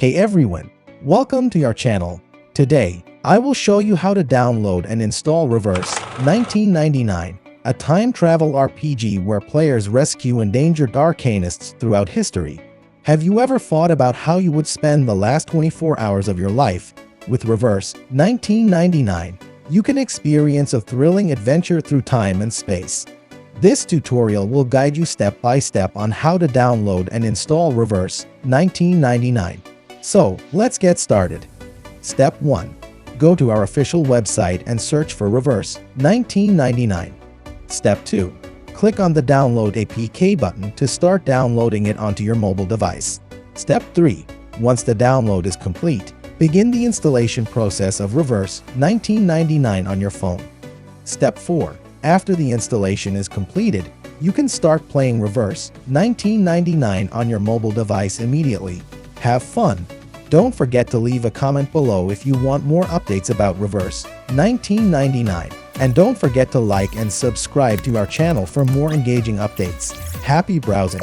Hey everyone, welcome to our channel. Today, I will show you how to download and install Reverse 1999, a time travel RPG where players rescue endangered arcanists throughout history. Have you ever thought about how you would spend the last 24 hours of your life? With Reverse 1999, you can experience a thrilling adventure through time and space. This tutorial will guide you step by step on how to download and install Reverse 1999. So, let's get started. Step 1. Go to our official website and search for Reverse 1999. Step 2. Click on the Download APK button to start downloading it onto your mobile device. Step 3. Once the download is complete, begin the installation process of Reverse 1999 on your phone. Step 4. After the installation is completed, you can start playing Reverse 1999 on your mobile device immediately. Have fun! Don't forget to leave a comment below if you want more updates about Reverse 1999. And don't forget to like and subscribe to our channel for more engaging updates. Happy browsing!